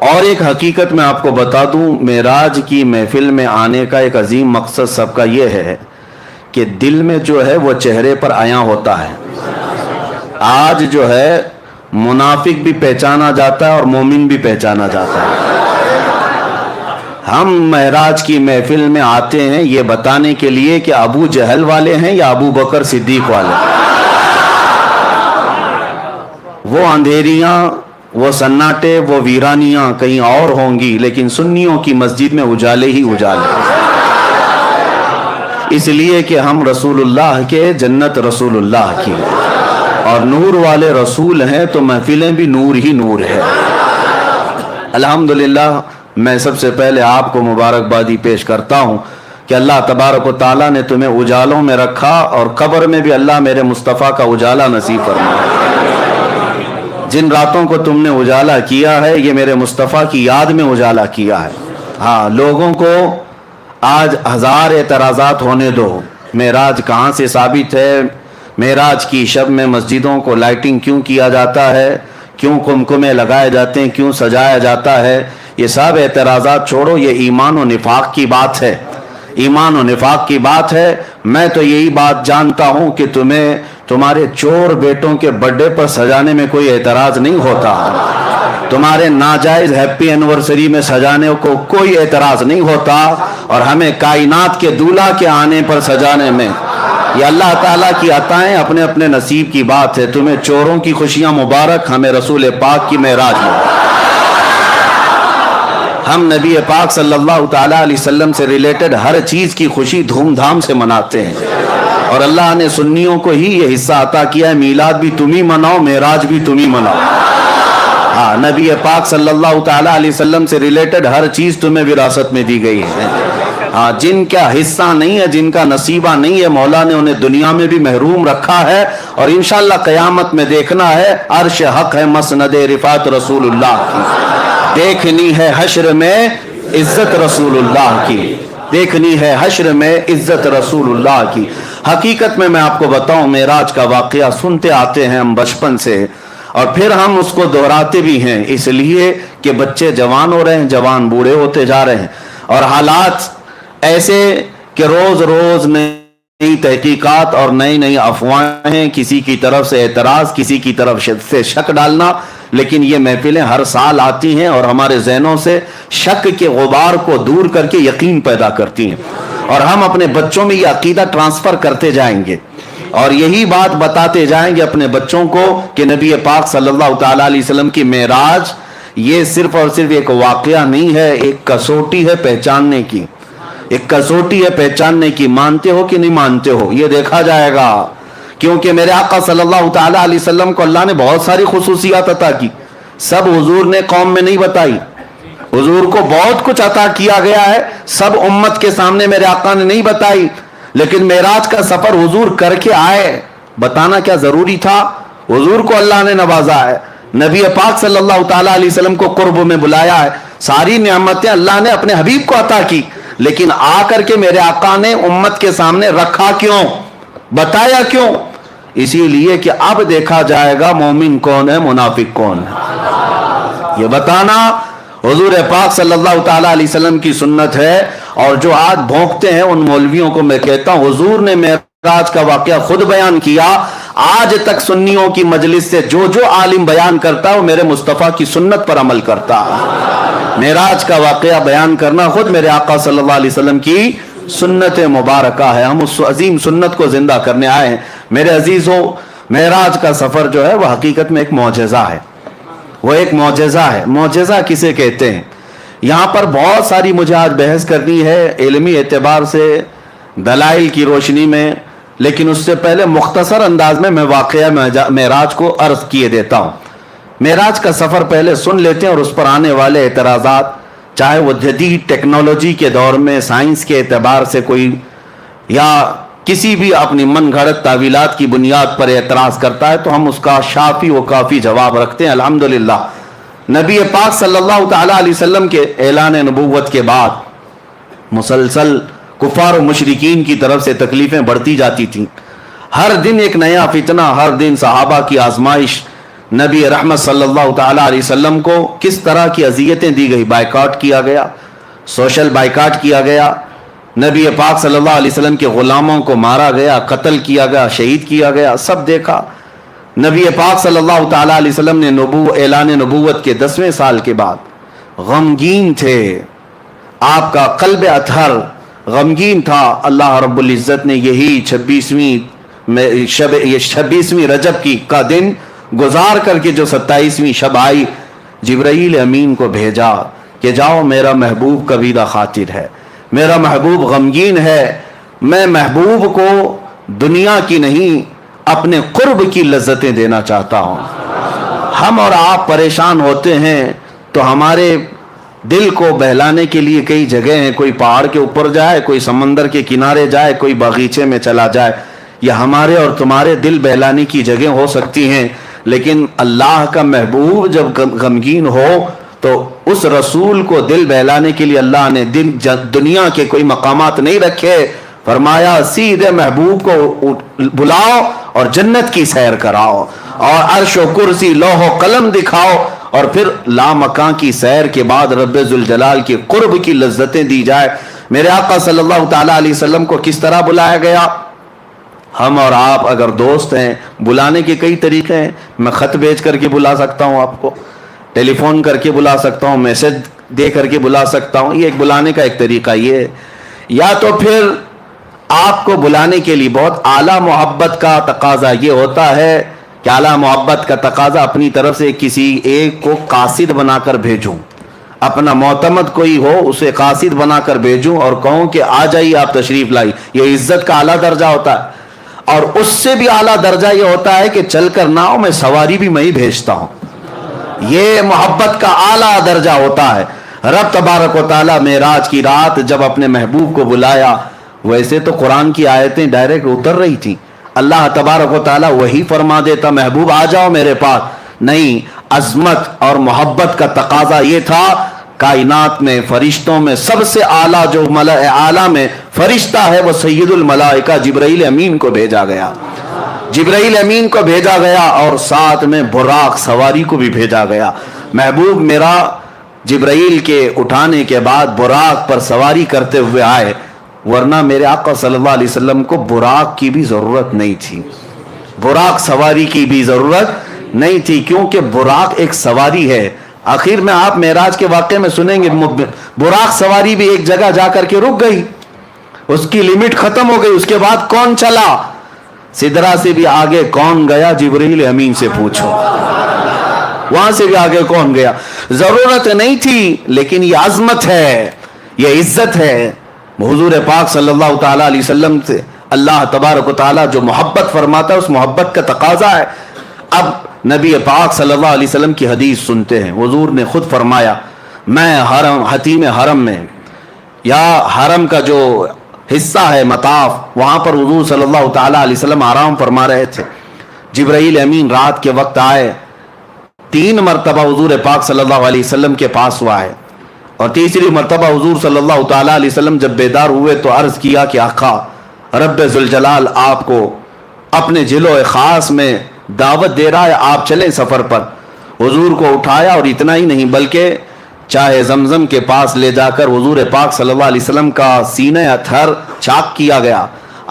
اور ایک حقیقت میں آپ کو بتا دوں، معراج کی محفل میں آنے کا ایک عظیم مقصد سب کا یہ ہے کہ دل میں جو ہے وہ چہرے پر عیاں ہوتا ہے۔ آج جو ہے منافق بھی پہچانا جاتا ہے اور مومن بھی پہچانا جاتا ہے۔ ہم معراج کی محفل میں آتے ہیں یہ بتانے کے لیے کہ ابو جہل والے ہیں یا ابو بکر صدیق والے ہیں۔ وہ اندھیریاں، وہ سناٹے، وہ ویرانیاں کہیں اور ہوں گی، لیکن سنیوں کی مسجد میں اجالے ہی اجالے، اس لیے کہ ہم رسول اللہ کے، جنت رسول اللہ کی، اور نور والے رسول ہیں تو محفلیں بھی نور ہی نور ہے۔ الحمدللہ میں سب سے پہلے آپ کو مبارکبادی پیش کرتا ہوں کہ اللہ تبارک و تعالیٰ نے تمہیں اجالوں میں رکھا، اور قبر میں بھی اللہ میرے مصطفیٰ کا اجالا نصیب فرمایا۔ جن راتوں کو تم نے اجالا کیا ہے یہ میرے مصطفیٰ کی یاد میں اجالا کیا ہے۔ ہاں، لوگوں کو آج ہزار اعتراضات ہونے دو، معراج کہاں سے ثابت ہے، معراج کی شب میں مسجدوں کو لائٹنگ کیوں کیا جاتا ہے، کیوں قمقمے لگائے جاتے ہیں، کیوں سجایا جاتا ہے، یہ سب اعتراضات چھوڑو، یہ ایمان و نفاق کی بات ہے، ایمان و نفاق کی بات ہے۔ میں تو یہی بات جانتا ہوں کہ تمہیں تمہارے چور بیٹوں کے برتھڈے پر سجانے میں کوئی اعتراض نہیں ہوتا، تمہارے ناجائز ہیپی اینیورسری میں سجانے کو کوئی اعتراض نہیں ہوتا، اور ہمیں کائنات کے دولہا کے آنے پر سجانے میں، یہ اللہ تعالیٰ کی عطائیں اپنے اپنے نصیب کی بات ہے۔ تمہیں چوروں کی خوشیاں مبارک، ہمیں رسول پاک کی معراج میں، ہم نبی پاک صلی اللہ تعالیٰ علیہ وسلم سے ریلیٹڈ ہر چیز کی خوشی دھوم دھام سے مناتے ہیں، اور اللہ نے سنیوں کو ہی یہ حصہ عطا کیا ہے، میلاد بھی تم ہی مناؤ، معراج بھی تم ہی مناؤ۔ ہاں، نبی پاک صلی اللہ تعالیٰ علیہ وسلم سے ریلیٹڈ ہر چیز تمہیں وراثت میں دی گئی ہے۔ ہاں، جن کا حصہ نہیں ہے، جن کا نصیبہ نہیں ہے، مولا نے انہیں دنیا میں بھی محروم رکھا ہے، اور انشاءاللہ قیامت میں دیکھنا ہے، عرش حق ہے مسند رفعت رسول اللہ کی، دیکھنی ہے حشر میں عزت رسول اللہ کی، دیکھنی ہے حشر میں عزت رسول اللہ کی۔ حقیقت میں آپ کو بتاؤں، معراج کا واقعہ سنتے آتے ہیں ہم بچپن سے، اور پھر ہم اس کو دہراتے بھی ہیں، اس لیے کہ بچے جوان ہو رہے ہیں، جوان بوڑھے ہوتے جا رہے ہیں، اور حالات ایسے کہ روز روز نئی تحقیقات اور نئی نئی افواہیں، کسی کی طرف سے اعتراض، کسی کی طرف سے شک ڈالنا، لیکن یہ محفلیں ہر سال آتی ہیں اور ہمارے ذہنوں سے شک کے غبار کو دور کر کے یقین پیدا کرتی ہیں، اور ہم اپنے بچوں میں یہ عقیدہ ٹرانسفر کرتے جائیں گے، اور یہی بات بتاتے جائیں گے اپنے بچوں کو کہ نبی پاک صلی اللہ تعالیٰ علیہ وسلم کی معراج یہ صرف اور صرف ایک واقعہ نہیں ہے، ایک کسوٹی ہے پہچاننے کی، ایک کسوٹی ہے پہچاننے کی۔ مانتے ہو کہ نہیں مانتے ہو یہ دیکھا جائے گا، کیونکہ میرے آقا صلی اللہ تعالیٰ علیہ وسلم کو اللہ نے بہت ساری خصوصیات عطا کی، سب حضور نے قوم میں نہیں بتائی، حضور کو بہت کچھ عطا کیا گیا ہے، سب امت کے سامنے میرے آقا نے نہیں بتائی، لیکن معراج کا سفر حضور کر کے آئے، بتانا کیا ضروری تھا؟ حضور کو اللہ نے نوازا ہے، نبی پاک صلی اللہ تعالیٰ علیہ وسلم کو قرب میں بلایا ہے، ساری نعمتیں اللہ نے اپنے حبیب کو عطا کی، لیکن آ کر کے میرے آقا نے امت کے سامنے رکھا کیوں، بتایا کیوں؟ اسی لیے کہ اب دیکھا جائے گا مومن کون ہے، منافق کون ہے، یہ بتانا حضور پاک صلی اللہ تعالیٰ علیہ وسلم کی سنت ہے۔ اور جو آج بھونکتے ہیں ان مولویوں کو میں کہتا ہوں، حضور نے معراج کا واقعہ خود بیان کیا، آج تک سنیوں کی مجلس سے جو جو عالم بیان کرتا ہے وہ میرے مصطفیٰ کی سنت پر عمل کرتا ہے۔ معراج کا واقعہ بیان کرنا خود میرے آقا صلی اللہ علیہ وسلم کی سنت مبارکہ ہے، ہم اس عظیم سنت کو زندہ کرنے آئے ہیں۔ میرے عزیزوں، معراج کا سفر جو ہے وہ حقیقت میں ایک معجزہ ہے، وہ ایک معجزہ ہے۔ معجزہ کسے کہتے ہیں؟ یہاں پر بہت ساری مجھے آج بحث کرنی ہے علمی اعتبار سے، دلائل کی روشنی میں، لیکن اس سے پہلے مختصر انداز میں واقعہ معراج کو عرض کیے دیتا ہوں۔ معراج کا سفر پہلے سن لیتے ہیں اور اس پر آنے والے اعتراضات، چاہے وہ جدید ٹیکنالوجی کے دور میں سائنس کے اعتبار سے کوئی یا کسی بھی اپنی من گھڑت تعویلات کی بنیاد پر اعتراض کرتا ہے تو ہم اس کا شافی و کافی جواب رکھتے ہیں۔ الحمدللہ نبی پاک صلی اللہ تعالیٰ علیہ وسلم کے اعلان نبوت کے بعد مسلسل کفار و مشرکین کی طرف سے تکلیفیں بڑھتی جاتی تھیں، ہر دن ایک نیا فتنہ، ہر دن صحابہ کی آزمائش، نبی رحمت صلی اللہ تعالیٰ علیہ وسلم کو کس طرح کی اذیتیں دی گئی، بائیکاٹ کیا گیا، سوشل بائیکاٹ کیا گیا، نبی پاک صلی اللہ علیہ وسلم کے غلاموں کو مارا گیا، قتل کیا گیا، شہید کیا گیا، سب دیکھا۔ نبی پاک صلی اللہ تعالیٰ علیہ وسلم نے اعلان نبوت کے 10ویں سال کے بعد غمگین تھے، آپ کا قلب اطہر غمگین تھا۔ اللہ رب العزت نے یہی 26ویں رجب کا دن گزار کر کے جو 27ویں شب آئی، جبرائیل امین کو بھیجا کہ جاؤ، میرا محبوب کبیدہ خاطر ہے، میرا محبوب غمگین ہے، میں محبوب کو دنیا کی نہیں اپنے قرب کی لذتیں دینا چاہتا ہوں۔ ہم اور آپ پریشان ہوتے ہیں تو ہمارے دل کو بہلانے کے لیے کئی جگہ ہیں، کوئی پہاڑ کے اوپر جائے، کوئی سمندر کے کنارے جائے، کوئی باغیچے میں چلا جائے، یہ ہمارے اور تمہارے دل بہلانے کی جگہ ہو سکتی ہیں، لیکن اللہ کا محبوب جب غمگین ہو تو اس رسول کو دل بہلانے کے لیے اللہ نے دنیا کے کوئی مقامات نہیں رکھے، فرمایا سیدھے محبوب کو بلاؤ اور جنت کی سیر کراؤ اور عرش و کرسی لوح و قلم دکھاؤ، اور پھر لامکان کی سیر کے بعد رب ذوالجلال کے قرب کی لذتیں دی جائے۔ میرے آقا صلی اللہ تعالیٰ علیہ وسلم کو کس طرح بلایا گیا؟ ہم اور آپ اگر دوست ہیں، بلانے کے کئی طریقے ہیں، میں خط بھیج کر کے بلا سکتا ہوں آپ کو، ٹیلی فون کر کے بلا سکتا ہوں، میسج دے کر کے بلا سکتا ہوں، یہ ایک بلانے کا ایک طریقہ یہ ہے۔ یا تو پھر آپ کو بلانے کے لیے بہت اعلیٰ محبت کا تقاضا یہ ہوتا ہے کہ اعلیٰ محبت کا تقاضا اپنی طرف سے کسی ایک کو قاصد بنا کر بھیجوں، اپنا معتمد کوئی ہو اسے قاصد بنا کر بھیجوں اور کہوں کہ آ جائیے، آپ تشریف لائی، یہ عزت کا اعلیٰ درجہ ہوتا ہے۔ اور اس سے بھی اعلیٰ درجہ یہ ہوتا ہے کہ چل کر نہ ہو، میں سواری بھی میں ہی بھیجتا ہوں، یہ محبت کا اعلیٰ درجہ ہوتا ہے۔ رب تبارک و تعالیٰ معراج کی رات جب اپنے محبوب کو بلایا، ویسے تو قرآن کی آیتیں ڈائریکٹ اتر رہی تھی، اللہ تبارک و تعالیٰ وہی فرما دیتا محبوب آ جاؤ میرے پاس، نہیں، عظمت اور محبت کا تقاضا یہ تھا، کائنات میں فرشتوں میں سب سے اعلیٰ جو ملائکہ اعلیٰ میں فرشتہ ہے وہ سید الملائکہ جبرائیل امین کو بھیجا گیا، جبرائیل امین کو بھیجا گیا، اور ساتھ میں براق سواری کو بھی بھیجا گیا۔ محبوب میرا جبرائیل کے اٹھانے کے بعد براق پر سواری کرتے ہوئے آئے، ورنہ میرے آقا صلی اللہ علیہ وسلم کو براق کی بھی ضرورت نہیں تھی، براق سواری کی بھی ضرورت نہیں تھی، کیونکہ براق ایک سواری ہے۔ آخر میں آپ معراج کے واقعے میں سنیں گے، براق سواری بھی ایک جگہ جا کر کے رک گئی، اس کی لمٹ ختم ہو گئی، اس کے بعد کون چلا؟ سدرا سے بھی آگے کون گیا؟ جبرائیل امین سے پوچھو، وہاں سے بھی آگے کون گیا؟ ضرورت نہیں تھی، لیکن یہ عظمت ہے، یہ عزت ہے۔ حضور پاک صلی اللہ تعالیٰ علیہ وسلم سے اللہ تبارک و تعالیٰ جو محبت فرماتا ہے اس محبت کا تقاضا ہے۔ اب نبی پاک صلی اللہ علیہ وسلم کی حدیث سنتے ہیں، حضور نے خود فرمایا، میں حتیم حرم میں یا حرم کا جو حصہ ہے مطاف، وہاں پر حضور صلی اللہ تعالیٰ علیہ وسلم آرام فرما رہے تھے، جبرائیل امین رات کے وقت آئے، 3 مرتبہ حضور پاک صلی اللہ علیہ وسلم کے پاس وہ آئے، اور تیسری مرتبہ حضور صلی اللہ تعالیٰ علیہ وسلم جب بیدار ہوئے تو عرض کیا کہ آقا رب ذوالجلال آپ کو اپنے جلوہ خاص میں دعوت دے رہا ہے، آپ چلیں سفر پر۔ حضور کو اٹھایا، اور اتنا ہی نہیں بلکہ چاہے زمزم کے پاس لے جا کر حضور پاک صلی اللہ علیہ وسلم کا سینہ اطہر چاک کیا گیا،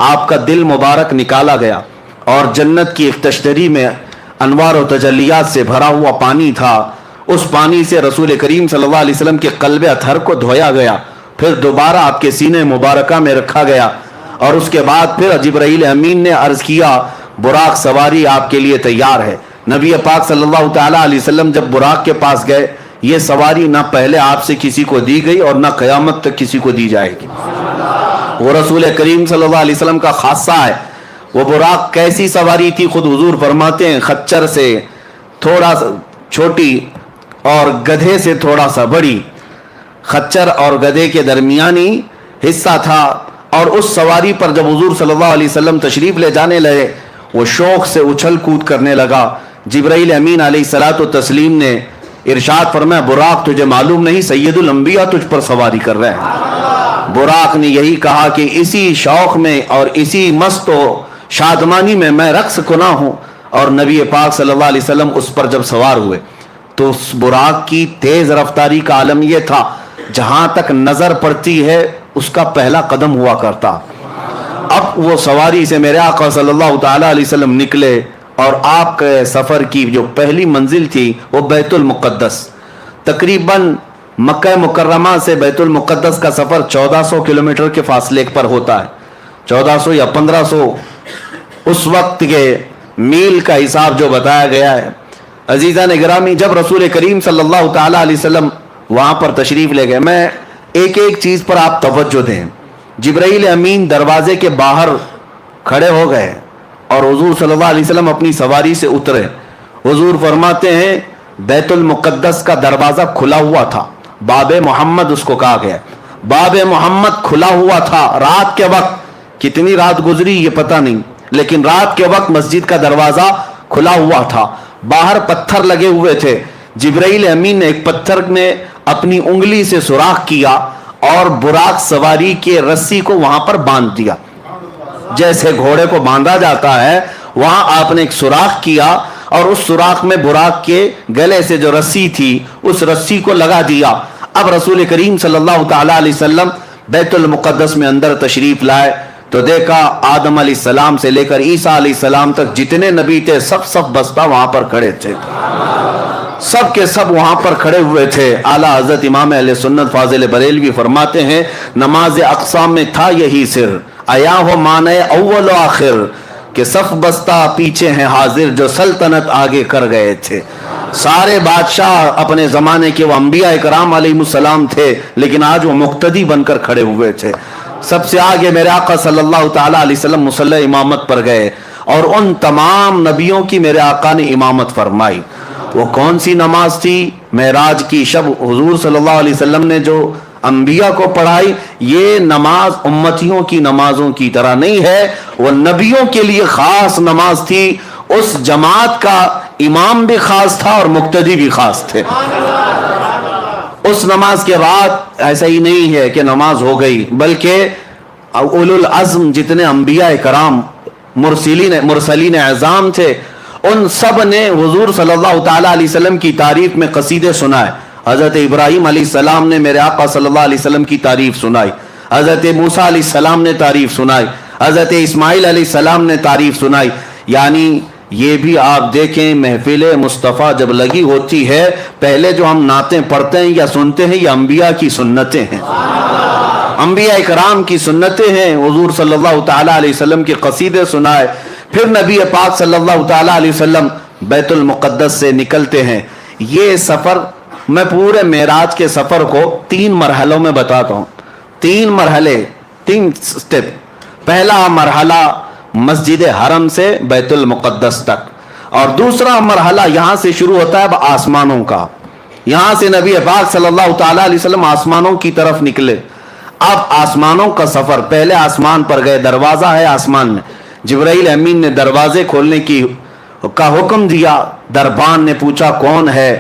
آپ کا دل مبارک نکالا گیا، اور جنت کی ایک تشتری میں انوار و تجلیات سے بھرا ہوا پانی تھا، اس پانی سے رسول کریم صلی اللہ علیہ وسلم کے قلب اطہر کو دھویا گیا، پھر دوبارہ آپ کے سینے مبارکہ میں رکھا گیا، اور اس کے بعد پھر جبرائیل امین نے عرض کیا براق سواری آپ کے لیے تیار ہے۔ نبی پاک صلی اللہ تعالیٰ علیہ وسلم جب براق کے پاس گئے، یہ سواری نہ پہلے آپ سے کسی کو دی گئی اور نہ قیامت تک کسی کو دی جائے گی، وہ رسول کریم صلی اللہ علیہ وسلم کا خاصہ ہے۔ وہ براق کیسی سواری تھی؟ خود حضور فرماتے ہیں خچر سے تھوڑا سا چھوٹی اور گدھے سے تھوڑا سا بڑی، خچر اور گدھے کے درمیانی حصہ تھا، اور اس سواری پر جب حضور صلی اللہ علیہ وسلم تشریف لے جانے لگے، وہ شوق سے اچھل کود کرنے لگا۔ جبرائیل امین علیہ الصلوۃ والتسلیم نے ارشاد فرمایا براق تجھے معلوم نہیں سید الانبیاء تجھ پر سواری کر رہے ہیں؟ براق نے یہی کہا کہ اسی شوق میں اور اسی مست و شادمانی میں رقص کنا ہوں، اور نبی پاک صلی اللہ علیہ وسلم اس پر جب سوار ہوئے تو اس براق کی تیز رفتاری کا عالم یہ تھا جہاں تک نظر پڑتی ہے اس کا پہلا قدم ہوا کرتا. اب وہ سواری سے میرے آقا صلی اللہ تعالی علیہ وسلم نکلے اور آپ کے سفر کی جو پہلی منزل تھی وہ بیت المقدس. تقریباً مکہ مکرمہ سے بیت المقدس کا سفر 1400 کلومیٹر کے فاصلے پر ہوتا ہے. 1400 یا 1500 اس وقت کے میل کا حساب جو بتایا گیا ہے. عزیزان گرامی، جب رسول کریم صلی اللہ تعالی علیہ وسلم وہاں پر تشریف لے گئے، میں ایک ایک چیز پر آپ توجہ دیں. جبرائیل امین دروازے کے باہر کھڑے ہو گئے اور حضور صلی اللہ علیہ وسلم اپنی سواری سے اترے. حضور فرماتے ہیں بیت المقدس کا دروازہ کھلا ہوا تھا، باب محمد اس کو کہا گیا. باب محمد کھلا ہوا تھا رات کے وقت. کتنی رات گزری یہ پتہ نہیں، لیکن رات کے وقت مسجد کا دروازہ کھلا ہوا تھا. باہر پتھر لگے ہوئے تھے. جبرائیل امین نے ایک پتھر میں اپنی انگلی سے سوراخ کیا اور براق سواری کے رسی کو وہاں پر باندھ دیا. جیسے گھوڑے کو باندھا جاتا ہے وہاں آپ نے ایک سوراخ کیا اور اس سوراخ میں براق کے گلے سے جو رسی تھی اس رسی کو لگا دیا. اب رسول کریم صلی اللہ تعالی علیہ وسلم بیت المقدس میں اندر تشریف لائے تو دیکھا آدم علیہ السلام سے لے کر عیسیٰ علیہ السلام تک جتنے نبی تھے سب بستہ وہاں پر کھڑے تھے. سب کے سب وہاں پر کھڑے ہوئے تھے. اعلیٰ حضرت امام اہل سنت فاضل بریلوی فرماتے ہیں نماز اقصا میں تھا یہی سر، آیا ہو معنی اول و آخر، کہ صف بستہ پیچھے ہیں حاضر جو سلطنت آگے کر گئے تھے. سارے بادشاہ اپنے زمانے کے وہ انبیاء کرام علیہ السلام تھے، لیکن آج وہ مقتدی بن کر کھڑے ہوئے تھے. سب سے آگے میرے آقا صلی اللہ تعالی علیہ وسلم مصلی امامت پر گئے اور ان تمام نبیوں کی میرے آقا نے امامت فرمائی. وہ کون سی نماز تھی؟ معراج کی شب حضور صلی اللہ علیہ وسلم نے جو انبیاء کو پڑھائی. یہ نماز امتیوں کی نمازوں کی طرح نہیں ہے، وہ نبیوں کے لیے خاص نماز تھی. اس جماعت کا امام بھی خاص تھا اور مقتدی بھی خاص تھے. اس نماز کے بعد ایسا ہی نہیں ہے کہ نماز ہو گئی، بلکہ اولو العزم جتنے انبیاء کرام مرسلین اعظام تھے ان سب نے حضور صلی اللہ تعالی علیہ وسلم کی تعریف میں قصیدے سنائے. حضرت ابراہیم علیہ السلام نے میرے آقا صلی اللہ علیہ وسلم کی تعریف سنائی، حضرت موسیٰ علیہ السلام نے تعریف سنائی، حضرت اسماعیل علیہ السلام نے تعریف سنائی. یعنی یہ بھی آپ دیکھیں محفل مصطفیٰ جب لگی ہوتی ہے پہلے جو ہم نعتیں پڑھتے ہیں یا سنتے ہیں یہ انبیاء کی سنتیں ہیں، انبیاء کرام کی سنتیں ہیں. حضور صلی اللہ تعالی علیہ وسلم کے قصیدے سنائے. پھر نبی پاک صلی اللہ تعالی علیہ وسلم بیت المقدس سے نکلتے ہیں. یہ سفر میں پورے معراج کے سفر کو 3 مرحلوں میں بتاتا ہوں. 3 مرحلے، 3 سٹیپ. پہلا مرحلہ مسجد حرم سے بیت المقدس تک، اور دوسرا مرحلہ یہاں سے شروع ہوتا ہے آسمانوں کا. یہاں سے نبی پاک صلی اللہ تعالی علیہ وسلم آسمانوں کی طرف نکلے. اب آسمانوں کا سفر، پہلے آسمان پر گئے، دروازہ ہے آسمان میں. جبرائیل امین نے دروازے کھولنے کا حکم دیا. دربان نے پوچھا کون ہے؟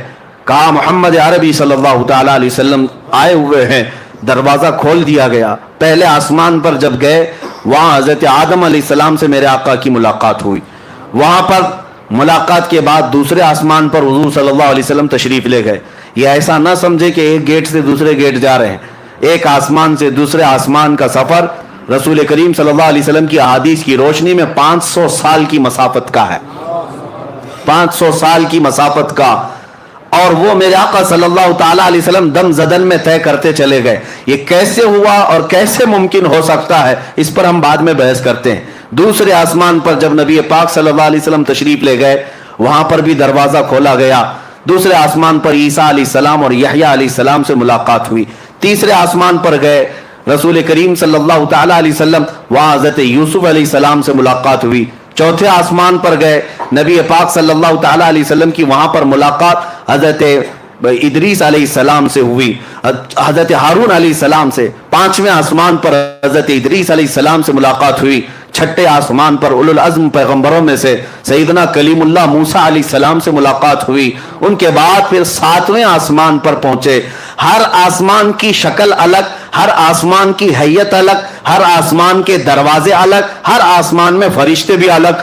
کہا محمد عربی صلی اللہ تعالی علیہ وسلم آئے ہوئے ہیں. دروازہ کھول دیا گیا. پہلے آسمان پر جب گئے وہاں حضرت آدم علیہ السلام سے میرے آقا کی ملاقات ہوئی. وہاں پر ملاقات کے بعد دوسرے آسمان پر حضور صلی اللہ علیہ وسلم تشریف لے گئے. یہ ایسا نہ سمجھے کہ ایک گیٹ سے دوسرے گیٹ جا رہے ہیں. ایک آسمان سے دوسرے آسمان کا سفر رسول کریم صلی اللہ علیہ وسلم کی احادیث کی روشنی میں 500 سال کی مسافت کا ہے. 500 سال کی مسافت کا. اور وہ میرے آقا صلی اللہ تعالی علیہ وسلم دم زدن میں طے کرتے چلے گئے. یہ کیسے ہوا اور کیسے ممکن ہو سکتا ہے اس پر ہم بعد میں بحث کرتے ہیں. دوسرے آسمان پر جب نبی پاک صلی اللہ علیہ وسلم تشریف لے گئے وہاں پر بھی دروازہ کھولا گیا. دوسرے آسمان پر عیسیٰ علیہ السلام اور یحییٰ علیہ السلام سے ملاقات ہوئی. تیسرے آسمان پر گئے رسول کریم صلی اللہ تعالی علیہ وسلم، وہاں حضرت یوسف علیہ السلام سے ملاقات ہوئی. چوتھے آسمان پر گئے نبی پاک صلی اللہ تعالی علیہ وسلم کی وہاں پر ملاقات حضرت ادریس علیہ السلام سے ہوئی، حضرت ہارون علیہ السلام سے. پانچویں آسمان پر حضرت ادریس علیہ السلام سے ملاقات ہوئی. چھٹے آسمان پر اولو العزم پیغمبروں میں سے سیدنا کلیم اللہ موسیٰ علیہ السلام سے ملاقات ہوئی. ان کے بعد پھر 7ویں آسمان پر پہنچے. ہر آسمان کی شکل الگ، ہر آسمان کی حیت الگ، ہر آسمان کے دروازے الگ، ہر آسمان میں فرشتے بھی الگ.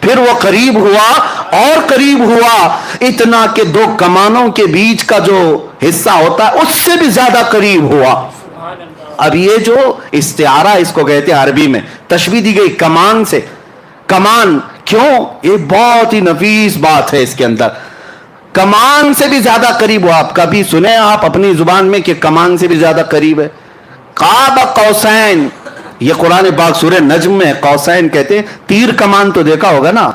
پھر وہ قریب ہوا اور قریب ہوا، اتنا کہ دو کمانوں کے بیچ کا جو حصہ ہوتا ہے اس سے بھی زیادہ قریب ہوا۔ اب یہ جو استعارہ اس کو کہتے ہیں عربی میں، تشبیہ دی گئی کمان سے۔ کمان کیوں؟ یہ بہت ہی نفیس بات ہے اس کے اندر، کمان سے بھی زیادہ قریب ہوا۔ آپ کبھی سنیں آپ اپنی زبان میں کہ کمان سے بھی زیادہ قریب ہے؟ قاب قوسین، یہ قرآن پاک سورہ نجم میں قوسین کہتے ہیں، تیر کمان تو دیکھا ہوگا نا۔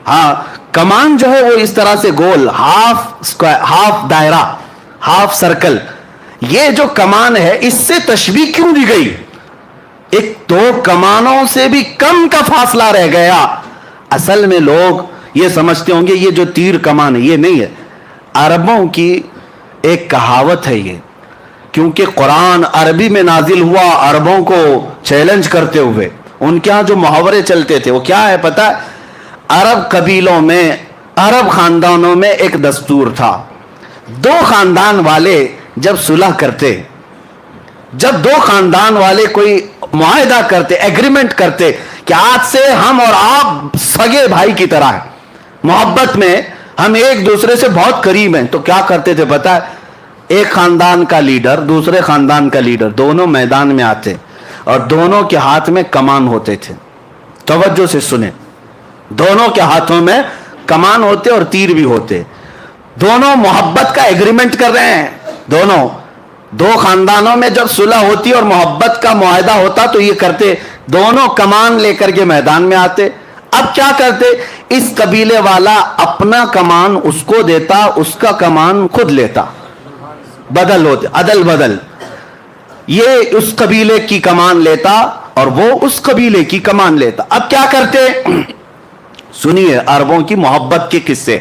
ہاں، کمان جو ہے وہ اس طرح سے گول، ہاف دائرہ، ہاف سرکل۔ یہ جو کمان ہے اس سے تشبیہ کیوں دی گئی؟ ایک دو کمانوں سے بھی کم کا فاصلہ رہ گیا۔ اصل میں لوگ یہ سمجھتے ہوں گے یہ جو تیر کمان ہے یہ نہیں ہے، عربوں کی ایک کہاوت ہے یہ، کیونکہ قرآن عربی میں نازل ہوا عربوں کو چیلنج کرتے ہوئے۔ ان کے ہاں جو محاورے چلتے تھے وہ کیا ہے پتہ ہے؟ عرب قبیلوں میں، عرب خاندانوں میں ایک دستور تھا، دو خاندان والے جب صلح کرتے، جب دو خاندان والے کوئی معاہدہ کرتے، ایگریمنٹ کرتے کہ آج سے ہم اور آپ سگے بھائی کی طرح ہیں، محبت میں ہم ایک دوسرے سے بہت قریب ہیں، تو کیا کرتے تھے پتہ ہے؟ ایک خاندان کا لیڈر دوسرے خاندان کا لیڈر دونوں میدان میں آتے اور دونوں کے ہاتھ میں کمان ہوتے تھے۔ توجہ سے سنیں، دونوں کے ہاتھوں میں کمان ہوتے اور تیر بھی ہوتے، دونوں محبت کا ایگریمنٹ کر رہے ہیں۔ دونوں دو خاندانوں میں جب صلح ہوتی اور محبت کا معاہدہ ہوتا تو یہ کرتے، دونوں کمان لے کر کے میدان میں آتے۔ اب کیا کرتے؟ اس قبیلے والا اپنا کمان اس کو دیتا، اس کا کمان خود لیتا، بدل ہوتے، عدل بدل، یہ اس قبیلے کی کمان لیتا اور وہ اس قبیلے کی کمان لیتا۔ اب کیا کرتے؟ سنیے عربوں کی محبت کے قصے۔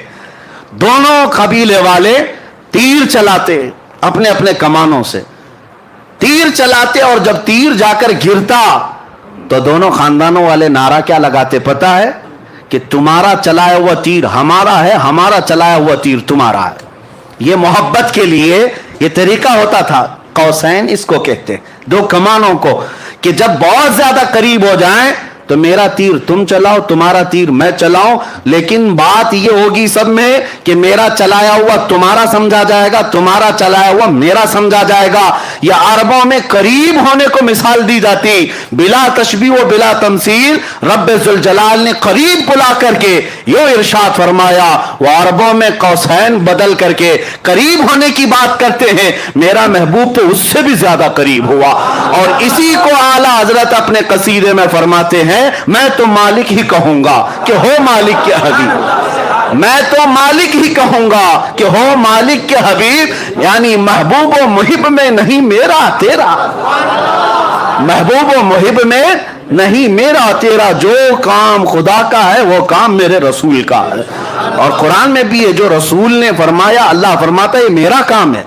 دونوں قبیلے والے تیر چلاتے اپنے اپنے کمانوں سے، تیر چلاتے، اور جب تیر جا کر گرتا تو دونوں خاندانوں والے نعرہ کیا لگاتے پتہ ہے؟ کہ تمہارا چلایا ہوا تیر ہمارا ہے، ہمارا چلایا ہوا تیر تمہارا ہے۔ یہ محبت کے لیے یہ طریقہ ہوتا تھا، قوسین اس کو کہتے، دو کمانوں کو، کہ جب بہت زیادہ قریب ہو جائیں تو میرا تیر تم چلاؤ، تمہارا تیر میں چلاؤں، لیکن بات یہ ہوگی سب میں کہ میرا چلایا ہوا تمہارا سمجھا جائے گا، تمہارا چلایا ہوا میرا سمجھا جائے گا۔ یہ عربوں میں قریب ہونے کو مثال دی جاتی، بلا تشبیہ و بلا تمثیل۔ رب ذوالجلال نے قریب بلا کر کے یہ ارشاد فرمایا، وہ عربوں میں قوسین بدل کر کے قریب ہونے کی بات کرتے ہیں، میرا محبوب تو اس سے بھی زیادہ قریب ہوا۔ اور اسی کو اعلیٰ حضرت اپنے قصیدے میں فرماتے ہیں، میں تو مالک ہی کہوں گا کہ ہو مالک کے حبیب، میں تو مالک ہی کہوں گا کہ ہو مالک کے حبیب، یعنی محبوب و محب میں نہیں میرا تیرا، محبوب و محب میں نہیں میرا تیرا، جو کام خدا کا ہے وہ کام میرے رسول کا ہے۔ اور قرآن میں بھی ہے جو رسول نے فرمایا، اللہ فرماتا ہے یہ میرا کام ہے۔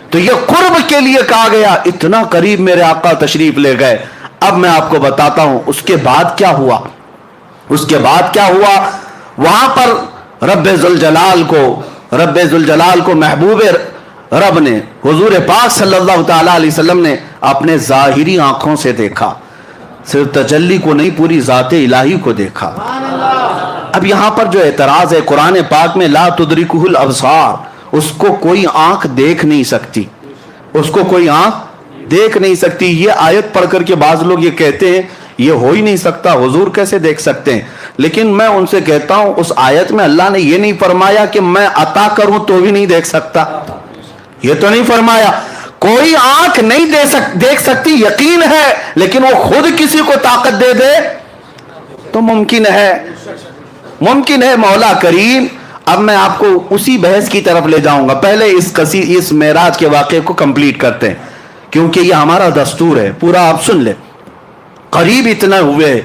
تو یہ قرب کے لیے کہا گیا، اتنا قریب میرے آقا تشریف لے گئے۔ اب میں آپ کو بتاتا ہوں اس کے بعد کیا ہوا۔ اس کے بعد کیا ہوا؟ وہاں پر رب ذوالجلال کو محبوب رب نے، حضور پاک صلی اللہ تعالی علیہ وسلم نے اپنے ظاہری آنکھوں سے دیکھا، صرف تجلی کو نہیں پوری ذات الہی کو دیکھا۔ اب یہاں پر جو اعتراض ہے قرآن پاک میں، لا تدرکہ الابصار، اس کو کوئی آنکھ دیکھ نہیں سکتی، اس کو کوئی آنکھ دیکھ نہیں سکتی۔ یہ آیت پڑھ کر کے بعض لوگ یہ کہتے ہیں یہ ہو ہی نہیں سکتا، حضور کیسے دیکھ سکتے ہیں؟ لیکن میں ان سے کہتا ہوں اس آیت میں اللہ نے یہ نہیں فرمایا کہ میں عطا کروں تو بھی نہیں دیکھ سکتا، یہ تو نہیں فرمایا۔ کوئی آنکھ نہیں دیکھ سکتی یقین ہے، لیکن وہ خود کسی کو طاقت دے دے تو ممکن ہے، ممکن ہے مولا کریم۔ اب میں آپ کو اسی بحث کی طرف لے جاؤں گا، پہلے اس معراج کے واقعے کو کمپلیٹ کرتے ہیں کیونکہ یہ ہمارا دستور ہے، پورا آپ سن لیں۔ قریب اتنا ہوئے،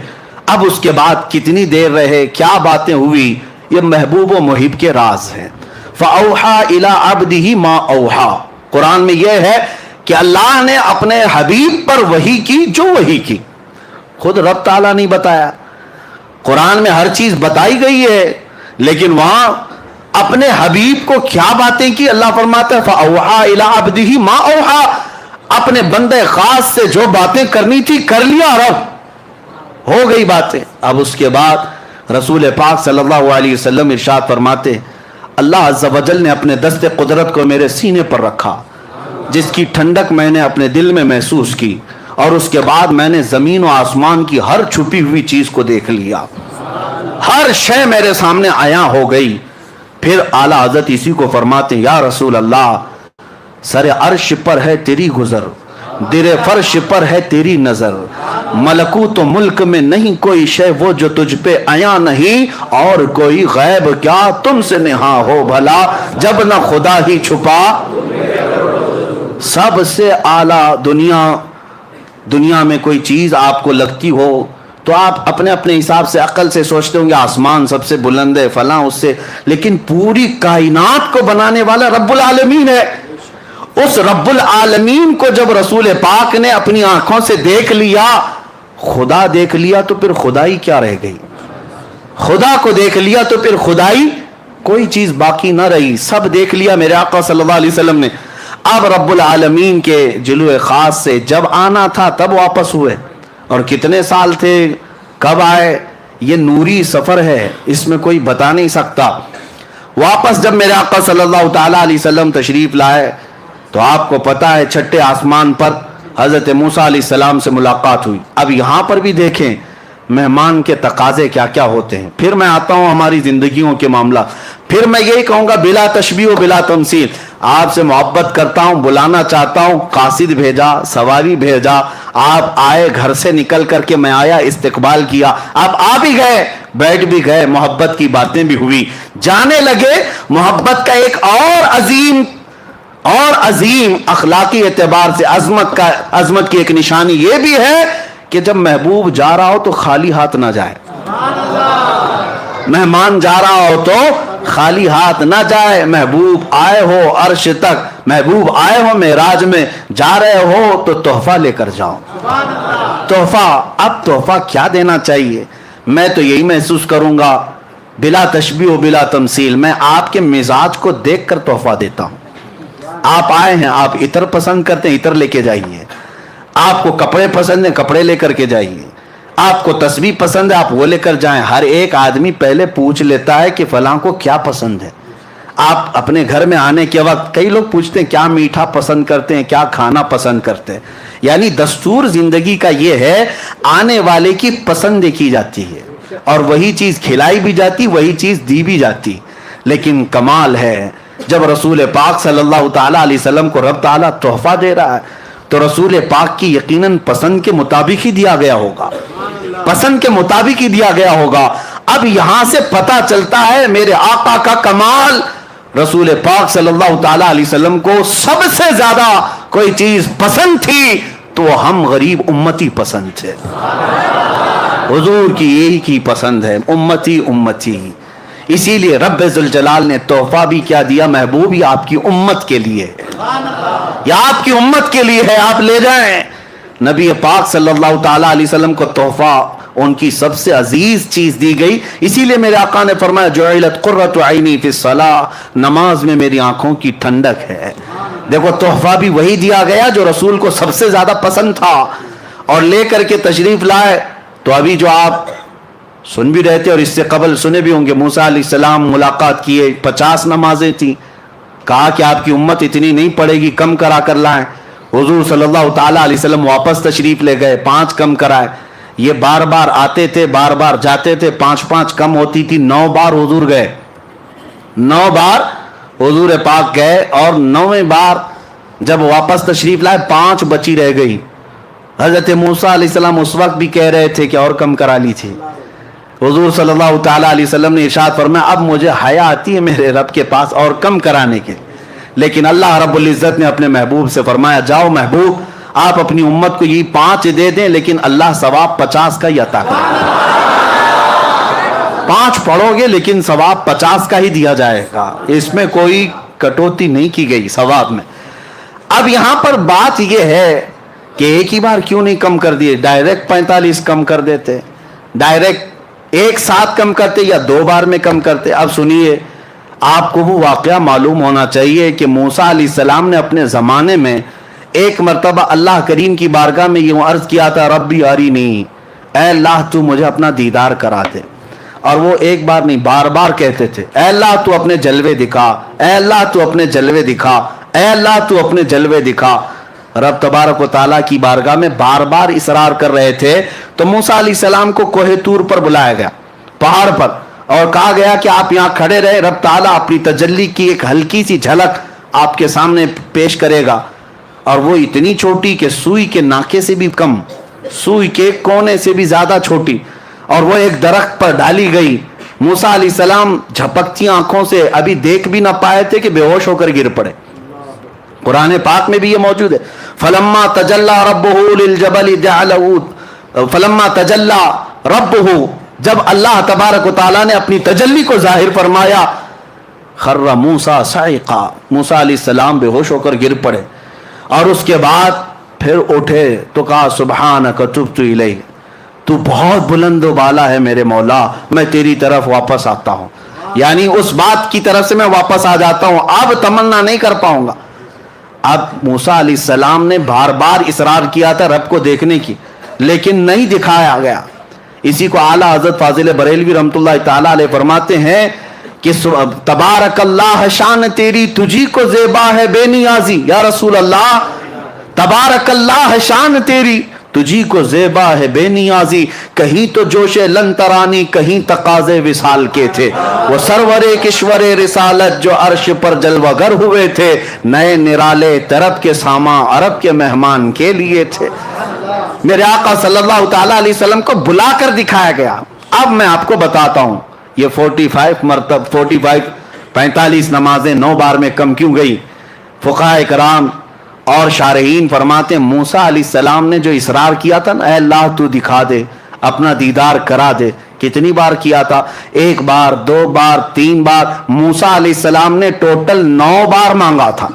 اب اس کے بعد کتنی دیر رہے، کیا باتیں ہوئی، یہ محبوب و محب کے راز ہیں۔ فَأَوْحَى إِلَىٰ عَبْدِهِ مَا أَوْحَى، قرآن میں یہ ہے کہ اللہ نے اپنے حبیب پر وحی کی جو وحی کی، خود رب تعالیٰ نہیں بتایا۔ قرآن میں ہر چیز بتائی گئی ہے، لیکن وہاں اپنے حبیب کو کیا باتیں کی اللہ فرماتا ہے فَأَوْحَى إِلَىٰ عَبْدِهِ مَا أَوْحَى، اپنے بندے خاص سے جو باتیں کرنی تھی کر لیا، رب ہو گئی باتیں۔ اب اس کے بعد رسول پاک صلی اللہ علیہ وسلم ارشاد فرماتے اللہ عز و جل نے اپنے دست قدرت کو میرے سینے پر رکھا، جس کی ٹھنڈک میں نے اپنے دل میں محسوس کی، اور اس کے بعد میں نے زمین و آسمان کی ہر چھپی ہوئی چیز کو دیکھ لیا، ہر شے میرے سامنے عیاں ہو گئی۔ پھر اعلیٰ حضرت اسی کو فرماتے ہیں یا رسول اللہ، سر عرش پر ہے تیری گزر، در فرش پر ہے تیری نظر، ملکوت و ملک میں نہیں کوئی شے وہ جو تجھ پہ عیاں نہیں، اور کوئی غیب کیا تم سے نہاں ہو بھلا، جب نہ خدا ہی چھپا۔ سب سے اعلیٰ دنیا میں کوئی چیز آپ کو لگتی ہو تو آپ اپنے اپنے حساب سے عقل سے سوچتے ہوں گے آسمان سب سے بلند ہے فلاں اس سے، لیکن پوری کائنات کو بنانے والا رب العالمین ہے۔ اس رب العالمین کو جب رسول پاک نے اپنی آنکھوں سے دیکھ لیا، خدا دیکھ لیا، تو پھر خدائی کیا رہ گئی؟ خدا کو دیکھ لیا تو پھر خدائی کوئی چیز باقی نہ رہی، سب دیکھ لیا میرے آقا صلی اللہ علیہ وسلم نے۔ اب رب العالمین کے جلوہ خاص سے جب آنا تھا تب واپس ہوئے، اور کتنے سال تھے، کب آئے، یہ نوری سفر ہے، اس میں کوئی بتا نہیں سکتا۔ واپس جب میرے آقا صلی اللہ تعالیٰ علیہ وسلم تشریف لائے تو آپ کو پتا ہے چھٹے آسمان پر حضرت موسیٰ علیہ السلام سے ملاقات ہوئی۔ اب یہاں پر بھی دیکھیں مہمان کے تقاضے کیا کیا ہوتے ہیں۔ پھر میں آتا ہوں ہماری زندگیوں کے معاملہ، پھر میں یہی کہوں گا بلا تشبیہ و بلا تمثیل، آپ سے محبت کرتا ہوں، بلانا چاہتا ہوں، قاصد بھیجا، سواری بھیجا، آپ آئے، گھر سے نکل کر کے میں آیا، استقبال کیا، آپ آ بھی گئے، بیٹھ بھی گئے، محبت کی باتیں بھی ہوئی، جانے لگے۔ محبت کا ایک اور عظیم اخلاقی اعتبار سے عظمت کی ایک نشانی یہ بھی ہے کہ جب محبوب جا رہا ہو تو خالی ہاتھ نہ جائے، مہمان جا رہا ہو تو خالی ہاتھ نہ جائے۔ محبوب آئے ہو عرش تک، محبوب آئے ہو معراج میں، جا رہے ہو تو تحفہ لے کر جاؤ۔ تحفہ، اب تحفہ کیا دینا چاہیے؟ میں تو یہی محسوس کروں گا بلا تشبیہ و بلا تمثیل، میں آپ کے مزاج کو دیکھ کر تحفہ دیتا ہوں۔ آپ آئے ہیں، آپ عطر پسند کرتے ہیں، عطر لے کے جائیے۔ آپ کو کپڑے پسند ہیں، کپڑے لے کر کے جائیے۔ آپ کو تسبیح پسند ہے، آپ وہ لے کر جائیں۔ ہر ایک آدمی پہلے پوچھ لیتا ہے کہ فلاں کو کیا پسند ہے۔ آپ اپنے گھر میں آنے کے وقت کئی لوگ پوچھتے ہیں کیا میٹھا پسند کرتے ہیں، کیا کھانا پسند کرتے ہیں۔ یعنی دستور زندگی کا یہ ہے، آنے والے کی پسند دیکھی جاتی ہے، اور وہی چیز کھلائی بھی جاتی، وہی چیز دی بھی جاتی۔ لیکن کمال ہے جب رسول پاک صلی اللہ تعالیٰ علیہ وسلم کو رب تعالیٰ تحفہ دے رہا ہے تو رسول پاک کی یقیناً پسند کے مطابق ہی دیا گیا ہوگا، پسند کے مطابق ہی دیا گیا ہوگا۔ اب یہاں سے پتہ چلتا ہے میرے آقا کا کمال، رسول پاک صلی اللہ تعالیٰ علیہ وسلم کو سب سے زیادہ کوئی چیز پسند تھی تو ہم غریب امتی پسند تھے۔ حضور کی یہی کی پسند ہے، امتی امتی۔ اسی لیے رب ذوالجلال نے تحفہ بھی کیا دیا، محبوب یہ آپ کی امت کے لیے ہے، یہ آپ کی امت کے لیے ہے، آپ لے جائیں۔ نبی پاک صلی اللہ تعالیٰ علیہ وسلم کو تحفہ ان کی سب سے عزیز چیز دی گئی۔ اسی لیے میرے آقا نے فرمایا جعلت قرۃ عینی فی الصلاۃ، نماز میں میری آنکھوں کی ٹھنڈک ہے۔ دیکھو تحفہ بھی وہی دیا گیا جو رسول کو سب سے زیادہ پسند تھا، اور لے کر کے تشریف لائے۔ تو ابھی جو آپ سن بھی رہے تھے اور اس سے قبل سنے بھی ہوں گے، موسیٰ علیہ السلام ملاقات کیے، 50 نمازیں تھیں، کہا کہ آپ کی امت اتنی نہیں پڑے گی، کم کرا کر لائیں۔ حضور صلی اللہ تعالیٰ علیہ وسلم واپس تشریف لے گئے، 5 کم کرائے۔ یہ بار بار آتے تھے، بار بار جاتے تھے، 5 کم ہوتی تھی، 9 بار حضور گئے، 9 بار حضور پاک گئے، اور 9ویں بار جب واپس تشریف لائے 5 بچی رہ گئی۔ حضرت موسیٰ علیہ السلام اس وقت بھی کہہ رہے تھے کہ اور کم کرا لی تھی۔ حضور صلی اللہ تعالیٰ علیہ وسلم نے ارشاد فرمایا اب مجھے حیا آتی ہے میرے رب کے پاس اور کم کرانے کے، لیکن اللہ رب العزت نے اپنے محبوب سے فرمایا جاؤ محبوب آپ اپنی امت کو یہ 5 دے دیں، لیکن اللہ ثواب 50 کا ہی عطا کرے۔ 5 پڑھو گے لیکن ثواب 50 کا ہی دیا جائے گا، اس میں کوئی کٹوتی نہیں کی گئی ثواب میں۔ اب یہاں پر بات یہ ہے کہ ایک ہی بار کیوں نہیں کم کر دیے، ڈائریکٹ 45 کم کر دیتے، ڈائریکٹ ایک ساتھ کم کرتے یا 2 بار میں کم کرتے۔ اب سنیے، آپ کو وہ واقعہ معلوم ہونا چاہیے کہ موسیٰ علیہ السلام نے اپنے زمانے میں ایک مرتبہ اللہ کریم کی بارگاہ میں یوں عرض کیا تھا ربی ارینی، اے اللہ تو مجھے اپنا دیدار کرا دے۔ اور وہ ایک بار نہیں بار بار کہتے تھے اے اللہ تو اپنے جلوے دکھا، اے اللہ تو اپنے جلوے دکھا، اے اللہ تو اپنے جلوے دکھا۔ رب تبارک و تعالیٰ کی بارگاہ میں بار بار اصرار کر رہے تھے تو موسیٰ علیہ السلام کو کوہ طور پر بلایا گیا، پہاڑ پر، اور کہا گیا کہ آپ یہاں کھڑے رہے، رب تعالیٰ اپنی تجلی کی ایک ہلکی سی جھلک آپ کے سامنے پیش کرے گا، اور وہ اتنی چھوٹی کہ سوئی کے ناکے سے بھی کم، سوئی کے کونے سے بھی زیادہ چھوٹی، اور وہ ایک درخت پر ڈالی گئی۔ موسیٰ علیہ السلام جھپکتی آنکھوں سے ابھی دیکھ بھی نہ پائے تھے کہ بے ہوش ہو کر گر پڑے۔ قرآن پاک میں بھی یہ موجود ہے، فلما تجلی ربہ للجبل جعلہ، فلما تجلی ربہ، جب اللہ تبارک و تعالیٰ نے اپنی تجلی کو ظاہر فرمایا، خر موسیٰ صعقا، موسیٰ علیہ السلام بے ہوش ہو کر گر پڑے، اور اس کے بعد پھر اٹھے تو کہا سبحانک تبت الیک، تو بہت بلند و بالا ہے میرے مولا، میں تیری طرف واپس آتا ہوں، یعنی اس بات کی طرف سے میں واپس آ جاتا ہوں، اب تمنا نہیں کر پاؤں گا۔ اب موسیٰ علیہ السلام نے بار بار اصرار کیا تھا رب کو دیکھنے کی، لیکن نہیں دکھایا گیا۔ اسی کو اعلیٰ حضرت فاضل بریلوی رحمۃ اللہ تعالیٰ علیہ فرماتے ہیں کہ تبارک اللہ شان تیری تجھی کو زیبا ہے بے نیازی، یا رسول اللہ تبارک اللہ شان تیری تجھی کو زیبا ہے بے نیازی، کہیں تو جوش لن ترانی کہیں تقاضے وصال کے تھے، وہ سرور کشور رسالت جو عرش پر جلوہ گر ہوئے تھے، نئے نرالے طرب کے ساما عرب کے مہمان کے لیے تھے۔ میرے آقا صلی اللہ تعالیٰ علیہ وسلم کو بلا کر دکھایا گیا۔ اب میں آپ کو بتاتا ہوں یہ 45 نمازیں 9 بار میں کم کیوں گئی؟ فقہاء کرام اور شارحین فرماتے ہیں موسیٰ علیہ السلام نے جو اصرار کیا تھا نا اے اللہ تو دکھا دے، اپنا دیدار کرا دے، کتنی بار کیا تھا؟ 1 بار 2 بار 3 بار، موسیٰ علیہ السلام نے ٹوٹل 9 بار مانگا تھا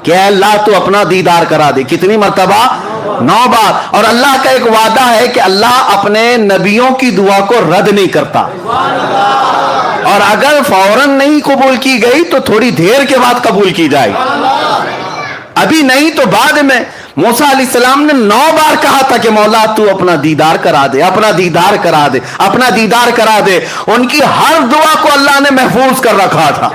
کہ اے اللہ تو اپنا دیدار کرا دے۔ کتنی مرتبہ؟ 9 بار۔ اور اللہ کا ایک وعدہ ہے کہ اللہ اپنے نبیوں کی دعا کو رد نہیں کرتا، اور اگر فوراً نہیں قبول کی گئی تو تھوڑی دیر کے بعد قبول کی جائے، ابھی نہیں تو بعد میں۔ موسیٰ علیہ السلام نے 9 بار کہا تھا کہ مولا تو اپنا دیدار کرا دے، اپنا دیدار کرا دے، اپنا دیدار کرا دے۔ ان کی ہر دعا کو اللہ نے محفوظ کر رکھا تھا،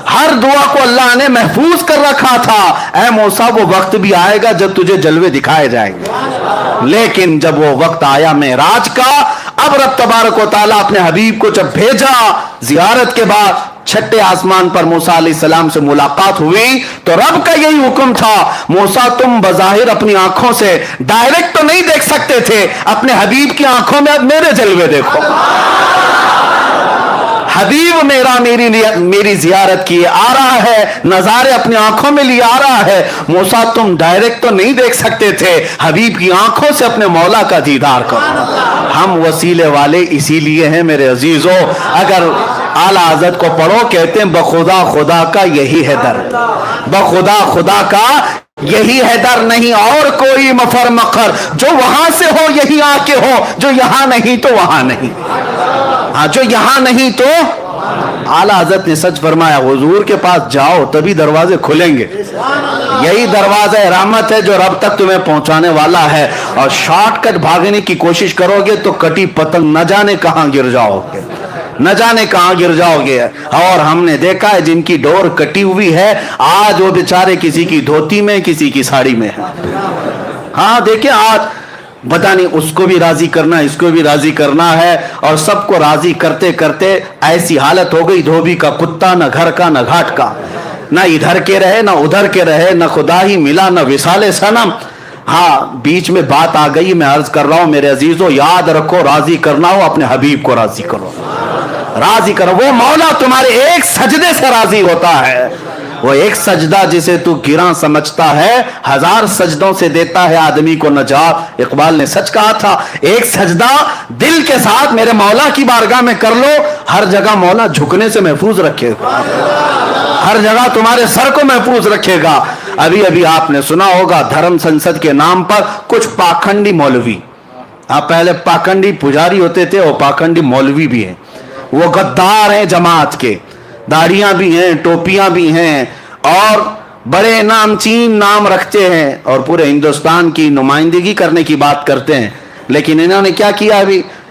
ہر دعا کو اللہ نے محفوظ کر رکھا تھا۔ اے موسیٰ وہ وقت بھی آئے گا جب تجھے جلوے دکھائے جائیں گے، لیکن جب وہ وقت آیا معراج کا، اب رب تبارک و تعالیٰ اپنے حبیب کو جب بھیجا زیارت کے بعد، 6 آسمان پر موسیٰ علیہ السلام سے ملاقات ہوئی تو رب کا یہی حکم تھا موسیٰ تم بظاہر اپنی آنکھوں سے ڈائریکٹ تو نہیں دیکھ سکتے تھے، اپنے حبیب کی آنکھوں میں اب میرے جلوے دیکھو۔ حبیب میری زیارت کیے آ رہا ہے، نظارے اپنی آنکھوں میں لیے آ رہا ہے۔ موسیٰ تم ڈائریکٹ تو نہیں دیکھ سکتے تھے، حبیب کی آنکھوں سے اپنے مولا کا دیدار کرو۔ ہم وسیلے والے اسی لیے ہیں میرے عزیزوں، اگر اعلیٰ حضرت کو پڑھو کہتے ہیں بخدا خدا کا یہی ہے در، بخدا خدا کا یہی ہے در، نہیں اور کوئی مفر مخر، جو وہاں سے ہو یہی آ کے ہو، جو یہاں نہیں تو وہاں نہیں، ہاں جو یہاں نہیں تو۔ اعلیٰ حضرت نے سچ فرمایا، حضور کے پاس جاؤ تبھی دروازے کھلیں گے، یہی دروازہ رحمت ہے جو رب تک تمہیں پہنچانے والا ہے، اور شارٹ کٹ بھاگنے کی کوشش کرو گے تو کٹی پتنگ نہ جانے کہاں گر جاؤ گے، نہ جانے کہاں گر جاؤ گے۔ اور ہم نے دیکھا ہے جن کی ڈور کٹی ہوئی ہے آج وہ بیچارے کسی کی دھوتی میں کسی کی ساڑی میں ہے۔ ہاں دیکھیں آج پتہ نہیں اس کو بھی راضی کرنا اس کو بھی راضی کرنا ہے، اور سب کو راضی کرتے کرتے ایسی حالت ہو گئی دھوبی کا کتا، نہ گھر کا نہ گھاٹ کا، نہ ادھر کے رہے نہ ادھر کے رہے، نہ خدا ہی ملا نہ وصال صنم۔ ہاں بیچ میں بات آ گئی، میں عرض کر رہا ہوں میرے عزیزوں یاد رکھو، راضی کرنا ہو اپنے حبیب کو راضی کرو، راضی کرو۔ وہ مولا تمہارے ایک سجدے سے راضی ہوتا ہے، وہ ایک سجدہ جسے تو گراں سمجھتا ہے 1000 سجدوں سے دیتا ہے آدمی کو نجات۔ اقبال نے سچ کہا تھا، ایک سجدہ دل کے ساتھ میرے مولا کی بارگاہ میں کر لو، ہر جگہ مولا جھکنے سے محفوظ رکھے گا، ہر جگہ تمہارے سر کو محفوظ رکھے گا۔ ابھی ابھی آپ نے سنا ہوگا دھرم سنسد کے نام پر کچھ پاکھنڈی مولوی، آپ پہلے پاکھنڈی پجاری ہوتے تھے اور پاکھنڈی مولوی بھی ہیں، وہ غدار ہیں جماعت کے، داڑیاں بھی ہیں ٹوپیاں بھی ہیں اور بڑے نامچین نام رکھتے ہیں اور پورے ہندوستان کی نمائندگی کرنے کی بات کرتے ہیں، لیکن انہوں نے کیا کیا؟ ابھی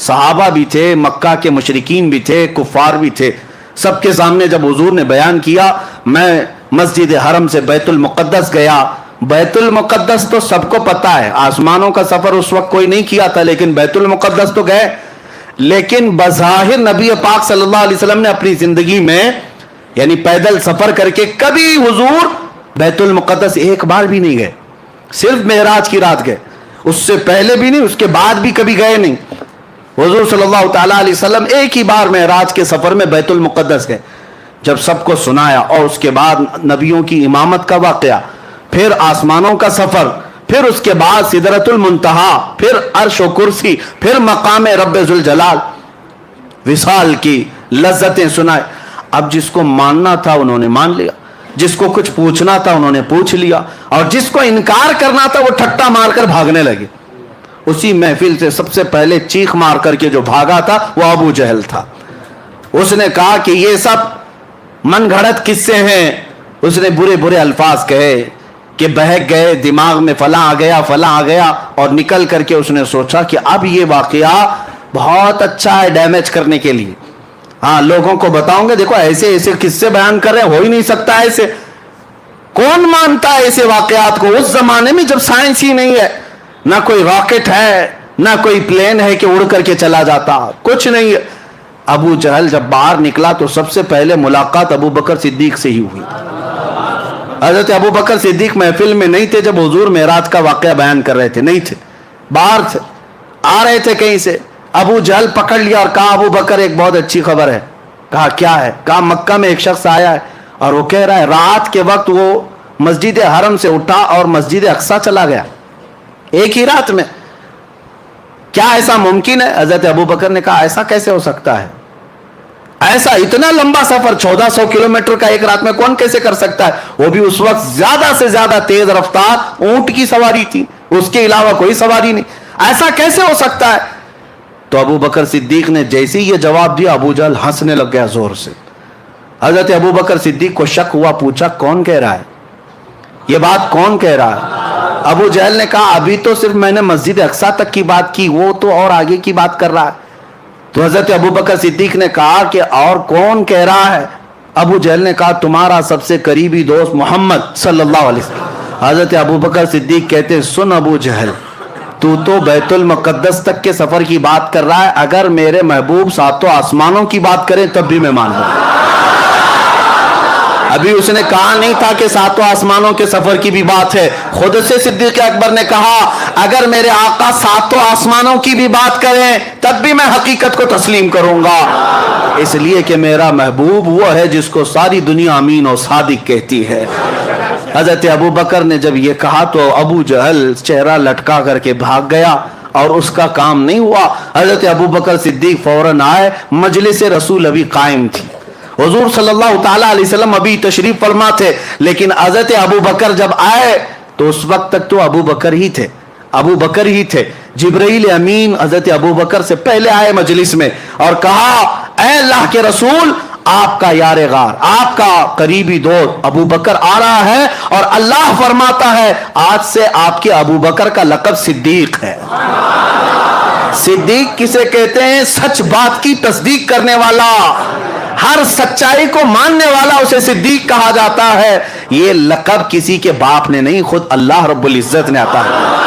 صحابہ بھی تھے, مکہ کے مشرکین بھی تھے, کفار بھی تھے. سب کے سامنے جب حضور نے بیان کیا, میں مسجد حرم سے بیت المقدس گیا. بیت المقدس تو سب کو پتا ہے, آسمانوں کا سفر اس وقت کوئی نہیں کیا تھا, لیکن بیت المقدس تو گئے. لیکن بظاہر نبی پاک صلی اللہ علیہ وسلم نے اپنی زندگی میں یعنی پیدل سفر کر کے کبھی حضور بیت المقدس ایک بار بھی نہیں گئے. صرف معراج کی رات گئے, اس سے پہلے بھی نہیں, اس کے بعد بھی کبھی گئے نہیں. حضور صلی اللہ تعالیٰ علیہ وسلم ایک ہی بار معراج کے سفر میں بیت المقدس گئے. جب سب کو سنایا اور اس کے بعد نبیوں کی امامت کا واقعہ, پھر آسمانوں کا سفر, پھر اس کے بعد سدرۃ المنتہا, پھر عرش و کرسی, پھر مقام رب ذوالجلال, وصال کی لذتیں سنائے. اب جس کو ماننا تھا انہوں نے مان لیا, جس کو کچھ پوچھنا تھا انہوں نے پوچھ لیا, اور جس کو انکار کرنا تھا وہ ٹھٹا مار کر بھاگنے لگے. اسی محفل سے سب سے پہلے چیخ مار کر کے جو بھاگا تھا وہ ابو جہل تھا. اس نے کہا کہ یہ سب من گھڑت قصے ہیں. اس نے برے برے الفاظ کہے کہ بہک گئے, دماغ میں فلاں آ گیا فلاں آ گیا, اور نکل کر کے اس نے سوچا کہ اب یہ واقعہ بہت اچھا ہے ڈیمیج کرنے کے لیے. ہاں, لوگوں کو بتاؤں گے دیکھو ایسے ایسے قصے بیان کر رہے ہیں, ہو ہی نہیں سکتا ایسے. کون مانتا ہے ایسے واقعات کو اس زمانے میں جب سائنس ہی نہیں ہے, نہ کوئی راکٹ ہے, نہ کوئی پلین ہے کہ اڑ کر کے چلا جاتا, کچھ نہیں ہے. ابو جہل جب باہر نکلا تو سب سے پہلے ملاقات ابو بکر صدیق سے ہی ہوئی. حضرت ابو بکر صدیق محفل میں نہیں تھے جب حضور معراج کا واقعہ بیان کر رہے تھے, نہیں تھے, باہر تھے, آ رہے تھے کہیں سے. ابو جہل پکڑ لیا اور کہا ابو بکر ایک بہت اچھی خبر ہے. کہا کیا ہے؟ کہا مکہ میں ایک شخص آیا ہے اور وہ کہہ رہا ہے رات کے وقت وہ مسجد حرم سے اٹھا اور مسجد اقصی چلا گیا ایک ہی رات میں. کیا ایسا ممکن ہے؟ حضرت ابو بکر نے کہا ایسا کیسے ہو سکتا ہے, ایسا اتنا لمبا سفر 1400 کلومیٹر کا ایک رات میں کون کیسے کر سکتا ہے؟ وہ بھی اس وقت زیادہ سے زیادہ تیز رفتار اونٹ کی سواری تھی, اس کے علاوہ کوئی سواری نہیں, ایسا کیسے ہو سکتا ہے؟ تو ابو بکر صدیق نے جیسے ہی یہ جواب دیا ابو جہل ہنسنے لگ گیا زور سے. حضرت ابو بکر صدیق کو شک ہوا, پوچھا کون کہہ رہا ہے یہ بات, کون کہہ رہا ہے؟ ابو جہل نے کہا ابھی تو صرف میں نے مسجد اقصی تک کی بات کی, وہ تو اور آگے کی بات کر رہا ہے. تو حضرت ابو بکر صدیق نے کہا کہ اور کون کہہ رہا ہے؟ ابو جہل نے کہا تمہارا سب سے قریبی دوست محمد صلی اللہ علیہ وسلم. حضرت ابو بکر صدیق کہتے سن ابو جہل, تو بیت المقدس تک کے سفر کی بات کر رہا ہے, اگر میرے محبوب ساتوں آسمانوں کی بات کریں تب بھی میں مان لوں. ابھی اس نے کہا نہیں تھا کہ ساتوں آسمانوں کے سفر کی بھی بات ہے. خود سے صدیق اکبر نے کہا اگر میرے آقا ساتوں آسمانوں کی بھی بات کریں تب بھی میں حقیقت کو تسلیم کروں گا, اس لیے کہ میرا محبوب وہ ہے جس کو ساری دنیا امین اور صادق کہتی ہے. حضرت ابو بکر نے جب یہ کہا تو ابو جہل چہرہ لٹکا کر کے بھاگ گیا, اور اس کا کام نہیں ہوا. حضرت ابو بکر صدیق فوراً آئے, مجلس رسول ابھی قائم تھی, حضور صلی اللہ تعالیٰ علیہ وسلم ابھی تشریف فرما تھے, لیکن حضرت ابو بکر جب آئے تو اس وقت تک تو ابو بکر ہی تھے. جبرائیل امین حضرت ابو بکر سے پہلے آئے مجلس میں اور کہا اے اللہ کے رسول, آپ کا یار غار, آپ کا قریبی دوست ابو بکر آ رہا ہے, اور اللہ فرماتا ہے آج سے آپ کے ابو بکر کا لقب صدیق ہے. صدیق کسے کہتے ہیں؟ سچ بات کی تصدیق کرنے والا, ہر سچائی کو ماننے والا اسے صدیق کہا جاتا ہے. یہ لقب کسی کے باپ نے نہیں, خود اللہ رب العزت نے عطا کیا.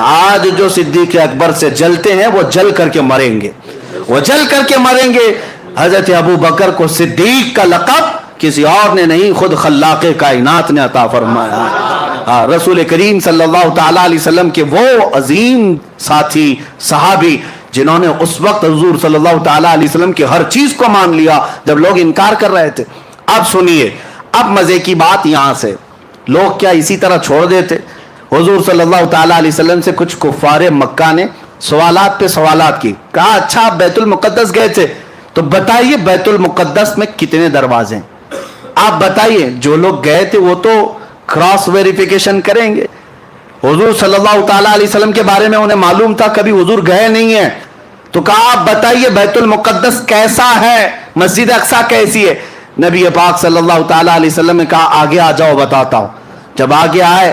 آج جو صدیق اکبر سے جلتے ہیں وہ جل کر کے مریں گے, حضرت ابو بکر کو صدیق کا لقب کسی اور نے نہیں, خود خلاق کائنات نے عطا فرمایا. رسول کریم صلی اللہ تعالیٰ علیہ وسلم کے وہ عظیم ساتھی صحابی جنہوں نے اس وقت حضور صلی اللہ تعالیٰ علیہ وسلم کی ہر چیز کو مان لیا جب لوگ انکار کر رہے تھے. اب سنیے, اب مزے کی بات یہاں سے, لوگ کیا اسی طرح چھوڑ دیتے؟ حضور صلی اللہ تعالیٰ علیہ وسلم سے کچھ کفار مکہ نے سوالات پہ سوالات کی. کہا اچھا آپ بیت المقدس گئے تھے تو بتائیے بیت المقدس میں کتنے دروازے ہیں؟ آپ بتائیے. جو لوگ گئے تھے وہ تو کراس ویریفیکیشن کریں گے. حضور صلی اللہ تعالیٰ علیہ وسلم کے بارے میں انہیں معلوم تھا, کبھی حضور گئے نہیں ہیں, تو کہا آپ بتائیے بیت المقدس کیسا ہے, مسجد اقصی کیسی ہے؟ نبی پاک صلی اللہ تعالیٰ علیہ وسلم نے کہا آگے آ جاؤ بتاتا ہوں. جب آگے آئے